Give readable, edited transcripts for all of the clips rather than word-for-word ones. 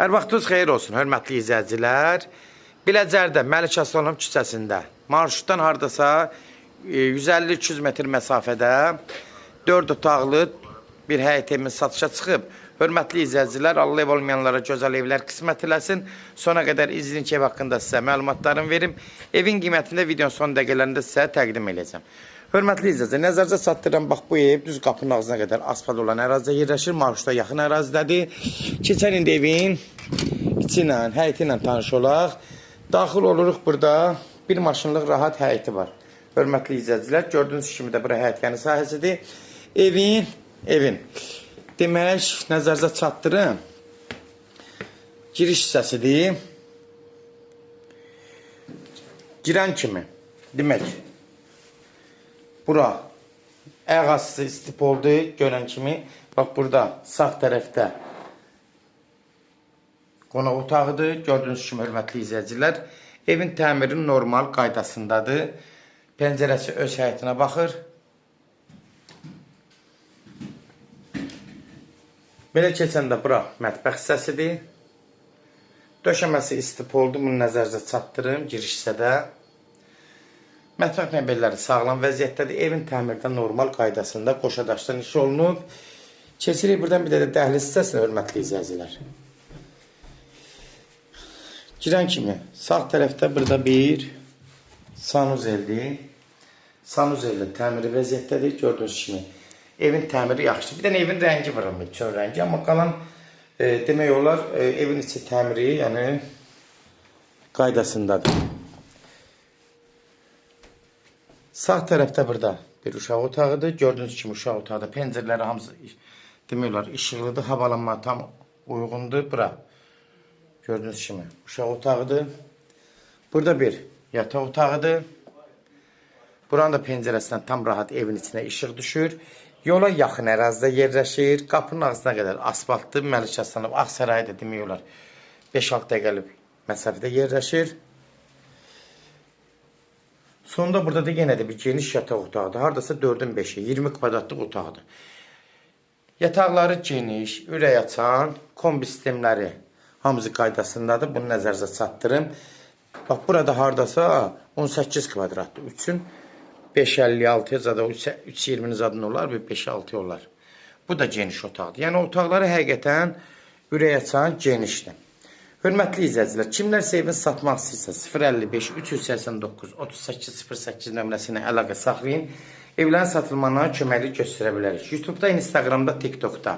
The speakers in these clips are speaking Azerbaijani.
Hər vaxtınız xeyir olsun, hörmətli izləyicilər. Biləcərdə Məlik Aslanov küçəsində, marşrutdan hardasa 150-200 metr məsafədə 4 otaqlı bir həyət evimiz satışa çıxıb. Hörmətli izləyicilər, Allah ev olmayanlara gözəl evlər qismət eləsin. Sona qədər izləyin ki, ev haqqında sizə məlumatlarını verim. Evin qiymətində videonun son dəqiqələrində sizə təqdim edəcəm. Hörmətli izləyicilər, nəzərinizə çatdırıram, bax bu ev düz qapının ağzına qədər asfalt olan ərazidə yerləşir, marşruta yaxın ərazidədir. Keçən indi evin içi ilə, həyəti ilə tanış olaq. Daxil oluruq burada, bir maşınlıq rahat həyəti var. Hörmətli izləyicilər, gördüyünüz kimi də bura həyətgəni sahəsidir. Evin demək, nəzərinizə çatdırım, giriş hissəsidir. Girən kimi, demək, bura əğası istip oldu, görən kimi. Bax, burada sağ tərəfdə qonaq otağıdır. Gördüyünüz kimi, hörmətli izləyicilər, evin təmiri normal qaydasındadır. Pəncərəsi öz həyətinə baxır. Belə keçəndə bura mətbəx hissəsidir. Döşəməsi istip oldu, bunu nəzərinizə çatdırım giriş hissədə. Mətbəx mebelləri sağlam vəziyyətdədir. Evin təmirdə normal qaydasında qoşa daşdan iş olunub. Keçirik buradan bir də dəhliz hissəsinə, hörmətli izləyicilər. Girən kimi sağ tərəfdə burada bir sanuzeldir. Sanuzeldə təmiri vəziyyətdədir. Gördüyünüz kimi evin təmiri yaxşıdır. Bir dənə evin rəngi var, çöl rəngi. Amma qalan demək olar evin içi təmiri, yəni qaydasındadır. Sağ tərəfdə burada bir uşaq otağıdır. Gördüyünüz kimi uşaq otağıda pəncərələri hamısı demək olar işıqlıdır. Havalanma tam uyğundur. Bura gördüyünüz kimi uşaq otağıdır. Burada bir yataq otağıdır. Buranın da pəncərəsindən tam rahat evin içinə işıq düşür. Yola yaxın ərazidə yerləşir. Qapının ağzına qədər asfaltdır. Məlik Aslanov Ağsarayda demək olar 5-6 dəqiqəlik məsafədə yerləşir. Sonunda burada da yenə də bir geniş yataq otağıdır. Hardasa 4-ün 5-i, 20 kvadratlıq otağıdır. Yataqları geniş, ürək açan, kombi sistemləri hamısı qaydasındadır. Bunu nəzərinizə çatdırım. Bax, burada hardasa 18 kvadratdır. 3-ün 5.56 zada 3.20 zadın olar, 5.6 olar. Bu da geniş otaqdır. Yəni otaqları həqiqətən ürək açan genişdir. Hörmətli izləyicilər, kimlərsə evin satmaq istəyirsə 055 389 3808 nömrəsi ilə əlaqə saxlayın. Evlərin satılmasına köməklik göstərə bilərik. YouTube'da, Instagram'da, TikTok'da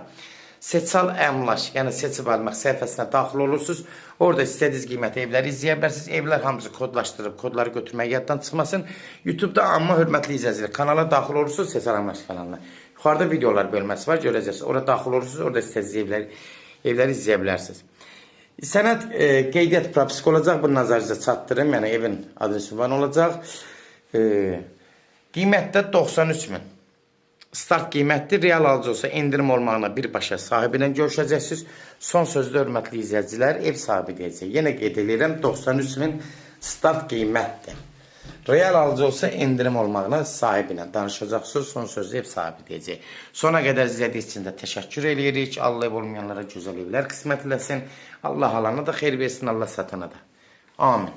Seçal Əmlaş, yəni seçib almaq səhifəsinə daxil olursunuz. Orada istədiyiniz qiymətə evləri izləyə bilərsiniz. Evlər hamısı kodlaşdırıb, kodları götürmək yaddan çıxmasın. YouTube'da amma hörmətli izləyicilər, kanala daxil olursunuz, Seçal Əmlaş kanalına. Yuxarıda videolar bölməsi var, görəcəksiniz. Orada daxil olursunuz, orada istədiyiniz evləri izləyə bilərsiniz. Sənəd qeydiyyat propiski olacaq, bunu nəzərinizə çatdırım, yəni evin adresi var olacaq. Qiymətdə 93.000. Start qiymətdir, real alıcı olsa endirim olmağına birbaşa sahibi ilə görüşəcəksiniz. Son sözdə hörmətli izləyicilər, ev sahibi deyəcək. Yenə qeyd edirəm, 93.000 start qiymətdir. Real alıcı olsa endirim olmağına sahibi ilə danışacaqsınız. Son sözdə ev sahibi deyəcək. Sona qədər izlədiyiniz üçün də təşəkkür edirik. Allah ev olmayanlara gözəl evlər qismət eləsin. Allah alana da xeyir versin, Allah satana da. Amin.